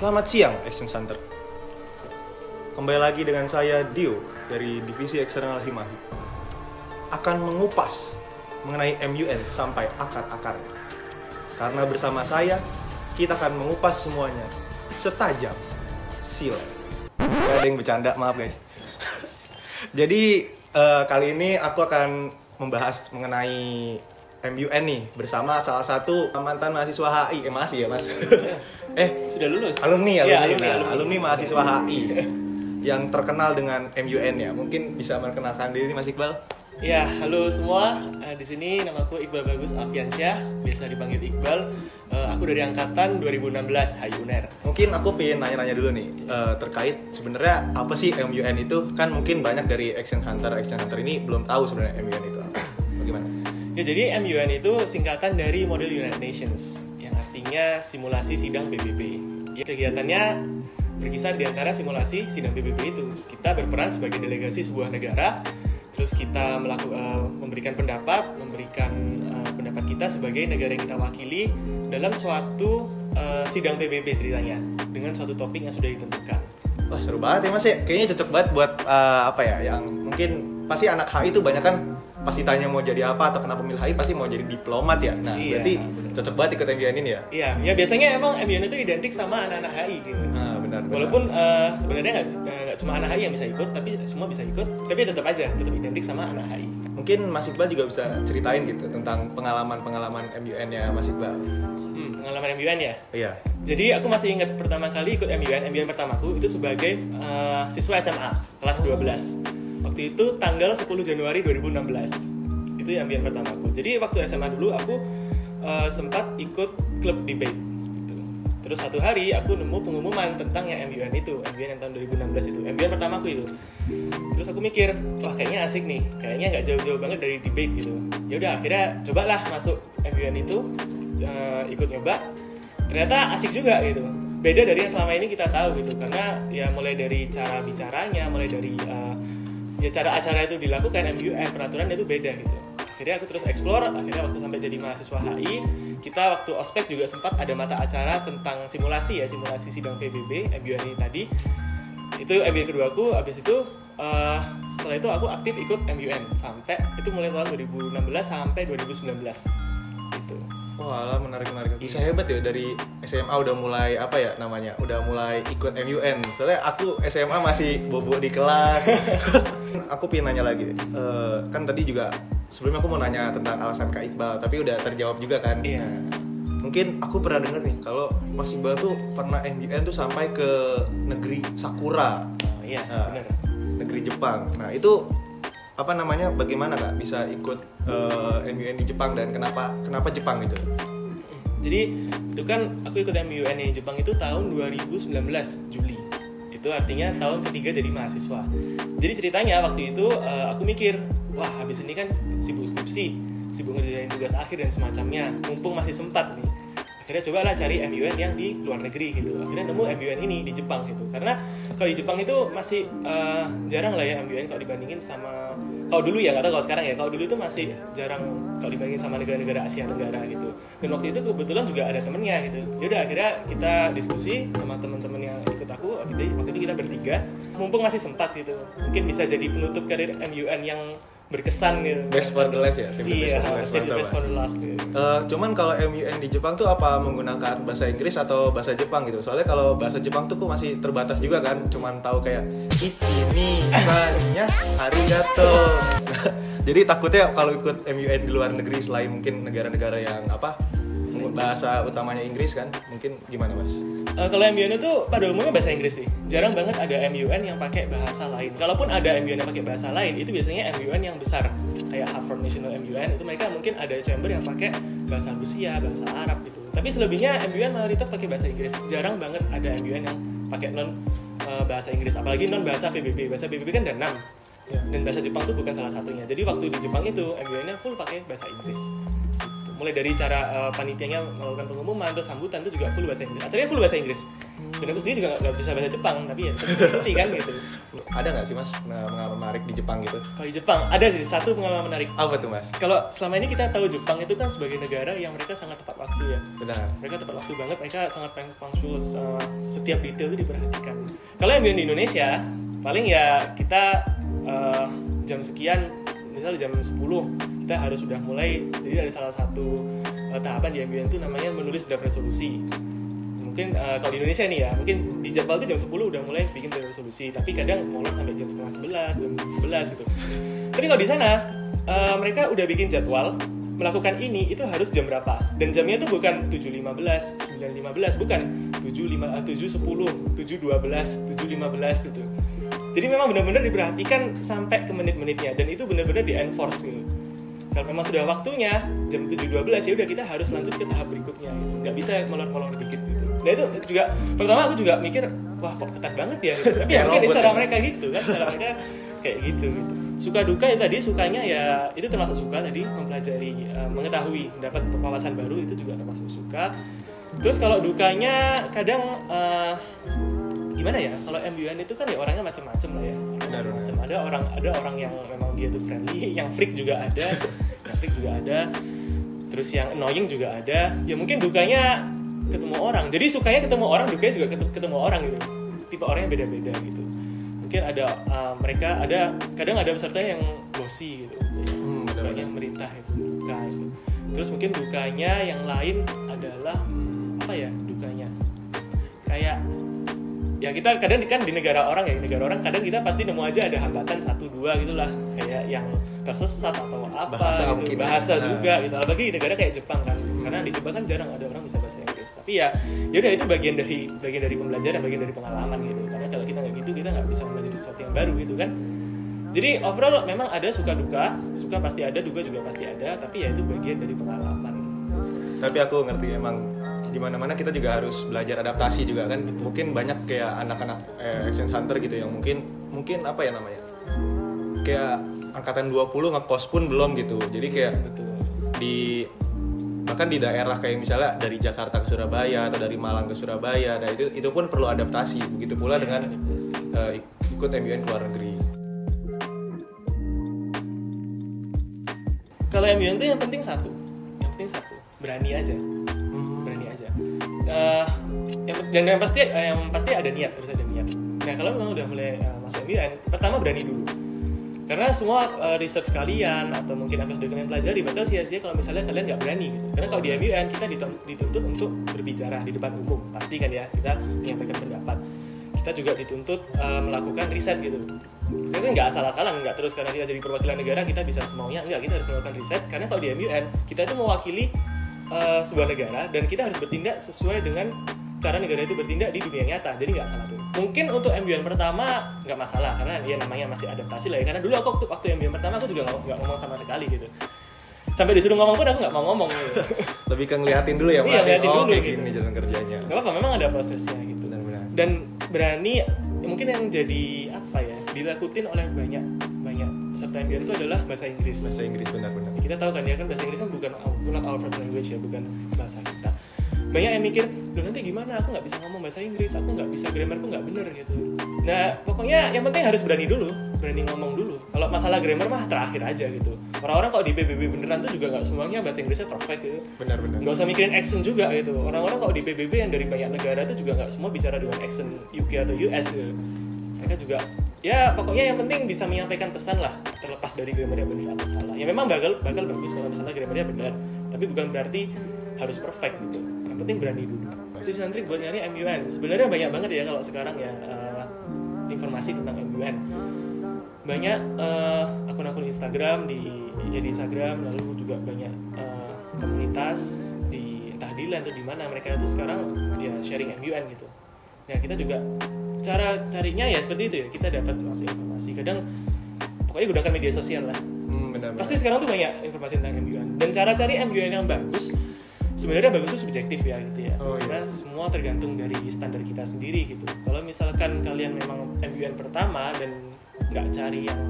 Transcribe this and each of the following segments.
Selamat siang, Action Center. Kembali lagi dengan saya, Dio, dari Divisi Eksternal Himahi. Akan mengupas mengenai MUN sampai akar-akarnya. Karena bersama saya, kita akan mengupas semuanya setajam silet. Gak ada yang bercanda, maaf guys. Jadi, kali ini aku akan membahas mengenai MUN nih bersama salah satu mantan mahasiswa HI. Masih ya mas? Sudah lulus. Alumni. Ya, alumni mahasiswa HI yang terkenal dengan MUN ya. Mungkin bisa memperkenalkan diri Mas Iqbal. Ya, halo semua. Di sini namaku Iqbal Bagus Alfiansyah, biasa dipanggil Iqbal. Aku dari angkatan 2016 HI UNER. Mungkin aku pengen nanya-nanya dulu nih terkait sebenarnya apa sih MUN itu? Kan mungkin banyak dari Action Hunter ini belum tahu sebenarnya MUN itu apa. Bagaimana? Ya, jadi MUN itu singkatan dari Model United Nations, yang artinya simulasi sidang PBB. Ya, kegiatannya berkisar di antara simulasi sidang PBB itu. Kita berperan sebagai delegasi sebuah negara, terus kita memberikan pendapat kita sebagai negara yang kita wakili dalam suatu sidang PBB ceritanya, dengan suatu topik yang sudah ditentukan. Wah, seru banget ya mas ya. Kayaknya cocok banget buat yang mungkin pasti anak HI itu banyak kan pasti tanya mau jadi apa atau kenapa milih HI pasti mau jadi diplomat ya. Nah, iya, berarti bener. cocok banget ikut MUN ini ya. Iya, ya biasanya emang MUN itu identik sama anak-anak HI gitu. Benar. Walaupun sebenarnya nggak cuma anak HI yang bisa ikut, tapi semua bisa ikut, tapi tetap identik sama anak HI. Mungkin Mas Iqbal juga bisa ceritain gitu tentang pengalaman MUN-nya Mas Iqbal. Pengalaman MUN ya? Iya. Jadi aku masih ingat pertama kali ikut MUN pertamaku itu sebagai siswa SMA kelas 12. Waktu itu tanggal 10 Januari 2016. Itu MUN pertamaku. Jadi waktu SMA dulu aku sempat ikut klub debate. Terus satu hari aku nemu pengumuman tentang yang MUN yang tahun 2016 itu, MUN pertamaku itu. Terus aku mikir, wah kayaknya asik nih, kayaknya nggak jauh-jauh banget dari debate gitu. Ya udah, akhirnya cobalah masuk MUN itu, ikut nyoba. Ternyata asik juga gitu. Beda dari yang selama ini kita tahu gitu, karena ya mulai dari cara bicaranya, mulai dari cara acara itu dilakukan MUN, peraturan itu beda gitu. Akhirnya aku terus explore, akhirnya waktu sampai jadi mahasiswa HI, kita waktu ospek juga sempat ada mata acara tentang simulasi sidang PBB, MUN ini tadi. Itu MUN kedua aku, habis itu setelah itu aku aktif ikut MUN sampai itu mulai tahun 2016 sampai 2019 gitu. Wah, menarik. Bisa hebat ya dari SMA udah mulai udah mulai ikut MUN. Soalnya aku SMA masih bobo di kelas. Aku pengen nanya lagi. Kan tadi juga sebelumnya aku mau nanya tentang alasan Kak Iqbal, tapi udah terjawab juga kan. Iya. Mungkin aku pernah dengar nih kalau Mas Iqbal tuh pernah MUN tuh sampai ke negeri Sakura. Iya, benar. Negeri Jepang. Nah, itu bagaimana Kak bisa ikut MUN di Jepang dan kenapa Jepang gitu? Jadi itu kan aku ikut MUN di Jepang itu tahun 2019 Juli. Itu artinya tahun ketiga jadi mahasiswa. Jadi ceritanya waktu itu aku mikir, wah habis ini kan sibuk skripsi, sibuk ngerjain tugas akhir dan semacamnya, mumpung masih sempat nih. Akhirnya cobalah cari MUN yang di luar negeri gitu. Akhirnya nemu MUN ini di Jepang gitu. Karena kalau di Jepang itu masih jarang lah ya MUN kalau dibandingin sama kalau dulu ya, nggak tahu kalau sekarang ya. Kalau dulu itu masih jarang kalau dibandingin sama negara-negara Asia Tenggara gitu. Dan waktu itu kebetulan juga ada temennya gitu. Yaudah akhirnya kita diskusi sama teman-teman yang ikut aku. Waktu itu kita bertiga. Mumpung masih sempat gitu. Mungkin bisa jadi penutup karir MUN yang berkesan gitu. Best for the last ya? Iya, best for the last gitu. Cuman kalau MUN di Jepang tuh apa menggunakan bahasa Inggris atau bahasa Jepang gitu? Soalnya kalau bahasa Jepang tuh masih terbatas juga kan. Cuman tahu kayak ichimi, sanya, arigato. Jadi takutnya kalau ikut MUN di luar negeri selain mungkin negara-negara yang bahasa utamanya Inggris kan, mungkin gimana mas? Kalau MUN itu pada umumnya bahasa Inggris sih. Jarang banget ada MUN yang pakai bahasa lain. Kalaupun ada MUN yang pakai bahasa lain, itu biasanya MUN yang besar. Kayak Harvard National MUN, itu mereka mungkin ada chamber yang pakai bahasa Rusia, bahasa Arab gitu. Tapi selebihnya MUN mayoritas pakai bahasa Inggris. Jarang banget ada MUN yang pakai bahasa Inggris, apalagi non bahasa PBB. Bahasa PBB kan ada 6. Dan bahasa Jepang itu bukan salah satunya. Jadi waktu di Jepang itu MUN-nya full pakai bahasa Inggris. Mulai dari cara panitianya melakukan pengumuman atau sambutan itu juga full bahasa Inggris. Acaranya full bahasa Inggris. Dan aku sendiri juga nggak bisa bahasa Jepang, tapi ya ngerti kan gitu. Ada nggak sih mas pengalaman menarik di Jepang gitu? Kalau di Jepang ada sih satu pengalaman menarik. Apa tuh Mas? Kalau selama ini kita tahu Jepang itu kan sebagai negara yang mereka sangat tepat waktu ya. Benar. Mereka tepat waktu banget, mereka sangat punctual, setiap detail itu diperhatikan. Kalau yang di Indonesia, paling ya kita jam sekian, misalnya jam 10 kita harus sudah mulai. Jadi ada salah satu tahapan di MUN itu namanya menulis draft resolusi. Mungkin kalau di Indonesia nih ya, mungkin di jadwal itu jam 10 udah mulai bikin draft resolusi, tapi kadang molor sampai jam setengah 11, jam 11 gitu. Tapi kalau di sana mereka udah bikin jadwal melakukan ini itu harus jam berapa, dan jamnya itu bukan 7.15, 9.15, bukan 7.10, 7.12, 7.15 gitu. Jadi memang benar-benar diperhatikan sampai ke menit-menitnya, dan itu benar-benar di-enforce gitu. Kalau memang sudah waktunya jam 7.12 ya udah kita harus lanjut ke tahap berikutnya gitu. Nggak bisa molor-molor dikit gitu. Nah itu juga pertama aku juga mikir wah kok ketat banget ya gitu. Tapi ya mungkin cara mereka gitu kan, cara mereka kayak gitu. Suka duka ya tadi, sukanya ya itu termasuk suka tadi, mempelajari, mengetahui, mendapat wawasan baru itu juga termasuk suka. Terus kalau dukanya kadang gimana ya, kalau MUN itu kan ya orangnya macam-macam lah ya, macam-macam. Ada orang yang memang dia tuh friendly, yang freak juga ada, terus yang annoying juga ada. Ya mungkin dukanya ketemu orang, jadi sukanya ketemu orang, dukanya juga ketemu orang gitu. Tipe orangnya beda-beda gitu. Mungkin ada mereka ada kadang ada peserta yang bossy gitu, sukanya merintah itu, duka itu. Terus mungkin dukanya yang lain adalah apa ya, dukanya kayak ya kita kadang kan di negara orang kadang kita pasti nemu aja ada hambatan 1-2 gitulah, kayak yang tersesat atau apa bahasa juga gitu. Apalagi di negara kayak Jepang kan, karena di Jepang kan jarang ada orang bisa bahasa Inggris. Tapi ya udah itu bagian dari pembelajaran, bagian dari pengalaman gitu. Karena kalau kita nggak gitu kita nggak bisa belajar sesuatu yang baru gitu kan. Jadi overall memang ada suka pasti ada, duka juga pasti ada, tapi ya itu bagian dari pengalaman. Tapi aku ngerti emang di mana-mana kita juga harus belajar adaptasi juga kan. Mungkin banyak kayak anak-anak exchange hunter gitu yang mungkin apa ya namanya, kayak angkatan 20 ngekos pun belum gitu. Jadi kayak bahkan di daerah kayak misalnya dari Jakarta ke Surabaya atau dari Malang ke Surabaya, nah itu pun perlu adaptasi. Begitu pula dengan ikut MUN ke luar negeri. Kalau MUN itu yang penting satu, berani aja. Dan yang pasti ada niat, harus ada niat. Nah kalau memang udah mulai masuk MUN, pertama berani dulu. Karena semua research kalian atau mungkin apa sudah kalian pelajari bakal sia-sia kalau misalnya kalian nggak berani gitu. Karena kalau di MUN kita dituntut untuk berbicara di depan umum, pasti kan ya, kita menyampaikan pendapat. Kita juga dituntut melakukan riset gitu. Kita kan nggak asal-asalan, nggak terus karena kita jadi perwakilan negara kita bisa semaunya, enggak, kita harus melakukan riset. Karena kalau di MUN kita itu mewakili sebuah negara dan kita harus bertindak sesuai dengan cara negara itu bertindak di dunia nyata, jadi nggak salah tuh. Mungkin untuk MUN pertama nggak masalah karena dia namanya masih adaptasi lah ya. Karena dulu waktu MUN pertama aku juga nggak ngomong sama sekali gitu. Sampai disuruh ngomong pun aku nggak mau ngomong gitu. Lebih ke ngeliatin dulu ya, Iya, ngeliatin dulu kayak gitu. gini jalan kerjanya. Nggak apa-apa, memang ada prosesnya gitu. Benar-benar. Dan berani, mungkin yang jadi apa ya, dilakutin oleh banyak peserta MUN itu adalah bahasa Inggris. Bahasa Inggris benar-benar. Kita tahu kan ya kan bahasa Inggris kan bukan our first language ya, bukan bahasa kita. Banyak yang mikir, loh nanti gimana, aku nggak bisa ngomong bahasa Inggris, aku nggak bisa, grammarku nggak bener gitu. Nah pokoknya yang penting harus berani ngomong dulu. Kalau masalah grammar mah terakhir aja gitu. Orang-orang kalau di PBB beneran tuh juga nggak semuanya bahasa Inggrisnya perfect gitu. Benar-benar. Nggak usah mikirin accent juga gitu. Orang-orang kalau di PBB yang dari banyak negara itu juga nggak semua bicara dengan accent UK atau US gitu. Mereka juga ya pokoknya yang penting bisa menyampaikan pesan lah, terlepas dari grammarnya benar atau salah. Ya memang bakal bagus kalau misalnya grammarnya benar, tapi bukan berarti harus perfect gitu. Yang penting berani dulu. Tips and trik buat nyari MUN. Sebenarnya banyak banget ya kalau sekarang ya informasi tentang MUN. Banyak akun-akun Instagram di Instagram, lalu juga banyak komunitas entah di LAN atau di mana mereka itu sekarang ya sharing MUN gitu. Nah kita juga cara carinya ya seperti itu ya, kita dapat informasi. Kadang pokoknya gunakan media sosial lah. Benar-benar. Pasti sekarang tuh banyak informasi tentang MUN. Dan cara cari MUN yang bagus, sebenarnya bagus itu subjektif ya gitu ya. Karena semua tergantung dari standar kita sendiri gitu. Kalau misalkan kalian memang MUN pertama dan nggak cari yang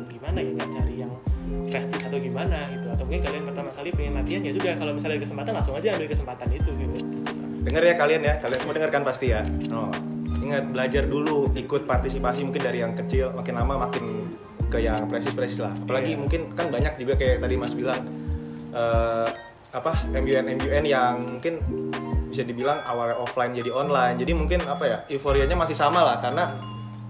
gimana ya, nggak cari yang prestis atau gimana gitu, atau mungkin kalian pertama kali pengen latihan, ya sudah kalau misalnya ada kesempatan langsung aja ambil kesempatan itu gitu. Dengar ya kalian semua dengarkan pasti ya. Ingat belajar dulu, ikut partisipasi mungkin dari yang kecil, makin lama makin ke yang presis lah. Apalagi mungkin kan banyak juga kayak tadi Mas bilang MUN yang mungkin bisa dibilang awalnya offline jadi online. Jadi mungkin euforianya masih sama lah karena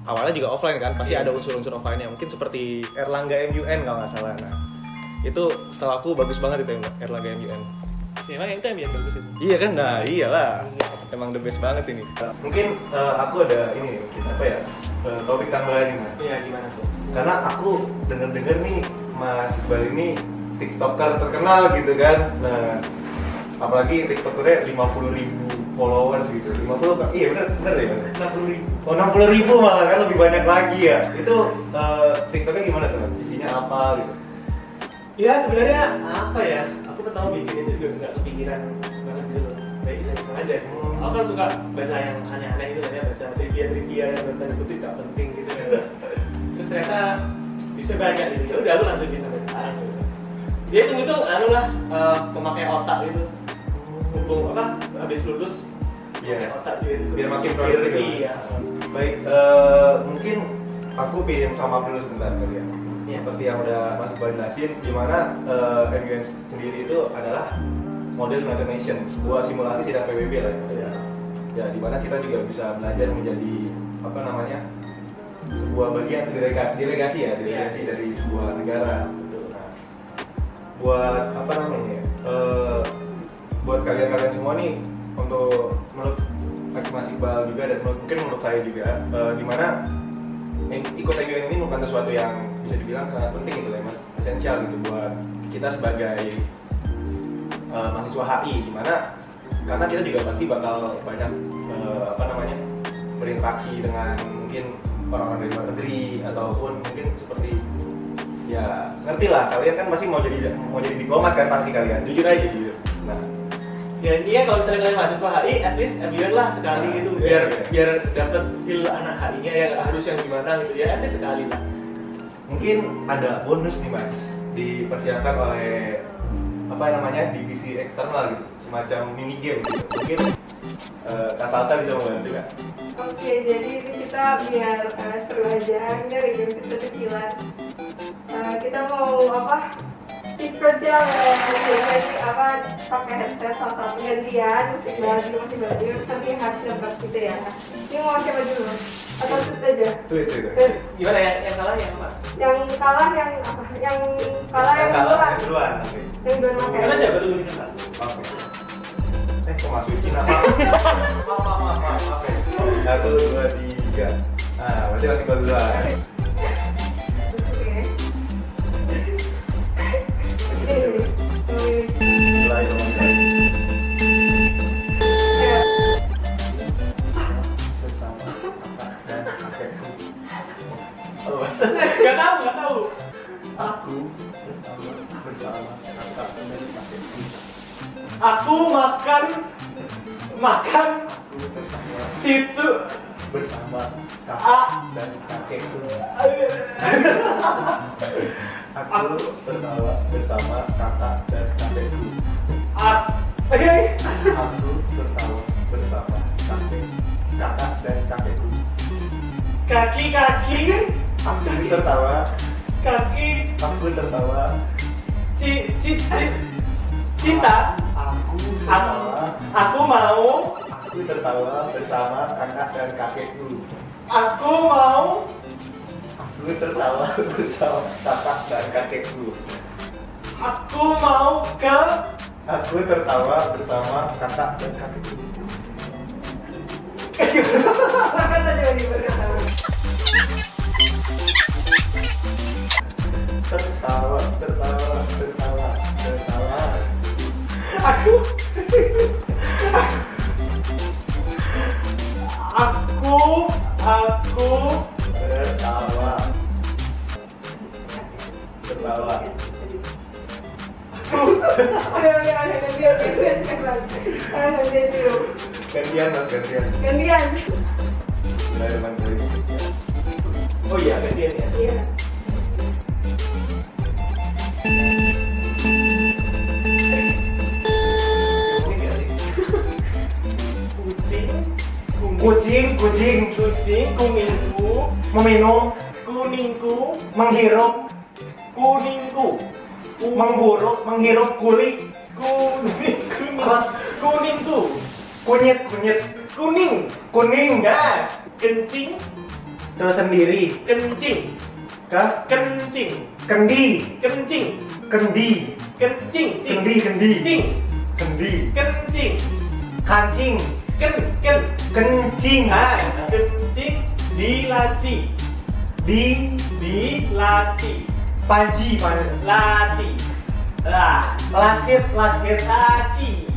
awalnya juga offline kan, pasti ada unsur-unsur offline-nya. Mungkin seperti Erlangga MUN kalau nggak salah. Nah, itu setahu aku bagus banget itu Erlangga MUN. Emang itu MUN bagus itu? Iya kan, nah iyalah. Emang the best banget ini. Mungkin aku ada ini topik tambahan nih Mas. Iya, gimana tuh? Karena aku denger nih Mas Iqbal ini TikToker terkenal gitu kan. Nah, apalagi TikTokernya 50.000 followers gitu. 50 iya benar ya. 60.000. Oh 60.000 malah kan lebih banyak lagi ya. Itu TikToknya gimana tuh? Isinya apa gitu? Ya sebenarnya apa ya? Aku pertama bikin itu juga nggak kepikiran banget gitu loh. Kayak iseng-iseng aja. Aku kan suka baca yang aneh-aneh gitu kan ya, baca trivia yang bertanda kutip nggak penting gitu. Terus ternyata bisa banyak gitu. Ya udah aku lanjutin sampai sekarang gitu. Dia itu pemakai otak gitu. Mumpung habis lulus pakai otak gitu. Biar makin produktif. Iya. Baik, mungkin aku pengen sama dulu sebentar kali ya. Seperti yang udah Mas Iqbal jelasin, dimana MUN sendiri itu adalah model United Nations, sebuah simulasi sidang PBB lah ya. Ya, dimana kita juga bisa belajar menjadi sebuah bagian delegasi dari sebuah negara. Nah, buat kalian semua nih, untuk menurut Mas Iqbal juga dan mungkin menurut saya juga, dimana ikut MUN ini bukan sesuatu yang bisa dibilang sangat penting gitu ya Mas, esensial gitu buat kita sebagai mahasiswa HI, dimana karena kita juga pasti bakal banyak berinteraksi dengan mungkin orang-orang dari luar negeri ataupun mungkin seperti ya ngerti lah, kalian kan masih mau jadi diplomat kan pasti kalian, jujur aja jujur. Nah, ya iya kalau misalnya kalian mahasiswa HI, at least MUN lah sekali gitu, biar dapat feel anak HI-nya ya, harus yang gimana gitu ya, at least sekali lah. Mungkin ada bonus nih Mas, dipersiapkan oleh divisi eksternal gitu, semacam mini game gitu. Mungkin Kak Salsa bisa membantu kan? Oke, jadi ini kita biar seru aja, dari game kecil-kecilan. Kita mau Discord ya, jadi pakai headset satu gantian, masih baju, nanti harus dapat gitu ya. Ini mau siapa dulu? Atau shoot aja? Shoot. Gimana ya? Yang kalah yang apa? Yang kalah yang apa? Yang kalah yang duluan. Yang duluan pakai. Karena siapa dulu di atas? Oke. Kok masukin apa? Maaf. 1, 2, 3. Nah, berarti masih duluan. Gak tahu. Aku bersama kakak dan kakekku. Aku makan situ bersama kakak dan kakekku. Aku tertawa bersama kakak dan kakekku. Aku tertawa bersama kakak dan kakekku. Kaki. Aku tertawa. Kaki. Aku tertawa. Cinta. Aku tertawa. Aku mau. Aku tertawa bersama kakak dan kakekku. Aku mau. Aku tertawa bersama kakak dan kakekku. Aku mau ke. Aku tertawa bersama kakak dan kakekku. Berkata coba berkata. Tertawa. Aku tertawa. Gantian. Oh iya, gantian ya. Iya. Kucing, kumingku, meminum kuningku, menghirup, Kuningku. menghirup kulit, Kuningku. kunyit, Kuning. Ya. Kencing. terus sendiri, Kencing. kendi, Kencing. kendi, Kencing. kendi, Cing. kendi, Kencing. kancing, kencing, Kencing. Dilaci. di Laci. laci, lasket, Laci.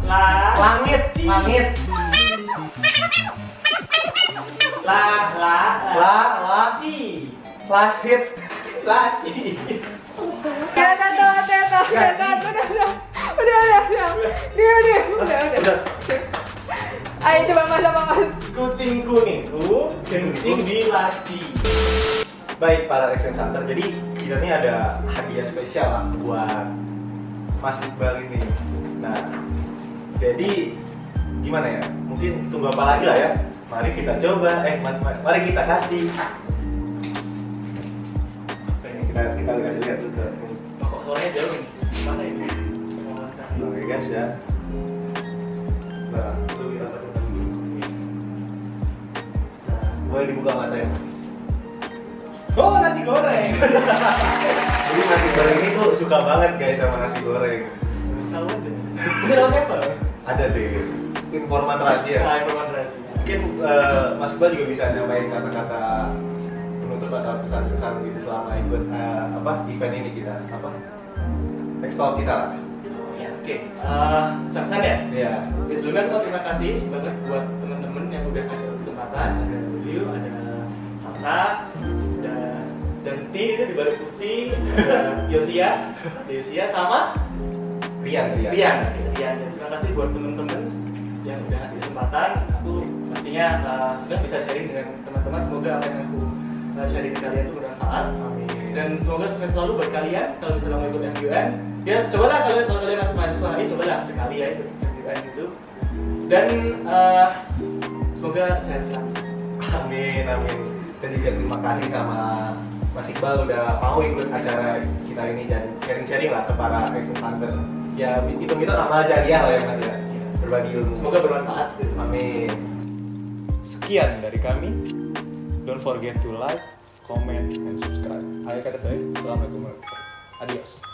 langit, Laci. lasket, Laci. Ya, udah. Ayo coba mas. Kucing kuningku kencing di laci. Baik para Action Hunter, jadi kita ini ada hadiah spesial lah buat Mas Iqbal ini. Nah, jadi gimana ya? Mungkin tunggu apa lagi lah ya? Mari kita coba, mari kita kasih. Kita kasih lihat juga. Kok suaranya jauh nih? Mana ini? Oke guys ya. Nah, itu kita tekan dulu. Nah, boleh dibuka matanya. Oh, nasi goreng. Jadi nasi goreng ini tuh suka banget guys sama nasi goreng. Tahu aja. Bisa tahu apa? Ada deh informan rahasia. Informasi rahasia. Mungkin Mas Iqbal juga bisa nyampaikan kata-kata penutup atau kesan-kesan gitu selama ikut event ini kita expo kita lah. Ya, oke. Pesan ya? Iya. Oke, sebelumnya aku terima kasih banget buat teman-teman yang udah kasih aku kesempatan. Ada Liu, ada Sasa, ada Denti itu di balik kursi, ada Yosia sama Rian. Terima kasih buat teman-teman yang udah ngasih kesempatan. Aku pastinya sudah bisa sharing dengan teman-teman. Semoga apa yang aku sharing ke kalian itu bermanfaat. Amin. Dan semoga sukses selalu buat kalian kalau misalnya mau ikut MUN. Ya cobalah kalau kalian masih mahasiswa ini, cobalah sekali ya ikut MUN itu. Dan semoga sehat selalu. Amin. Dan juga terima kasih sama Mas Iqbal udah mau ikut acara kita ini dan sharing-sharing lah ke para Action Hunter. Ya hitung-hitung amal jariah lah ya Mas ya. Berbagi ilmu. Semoga bermanfaat. Amin. Sekian dari kami. Don't forget to like, comment, and subscribe. Akhir kata saya, assalamualaikum warahmatullahi wabarakatuh. Adios.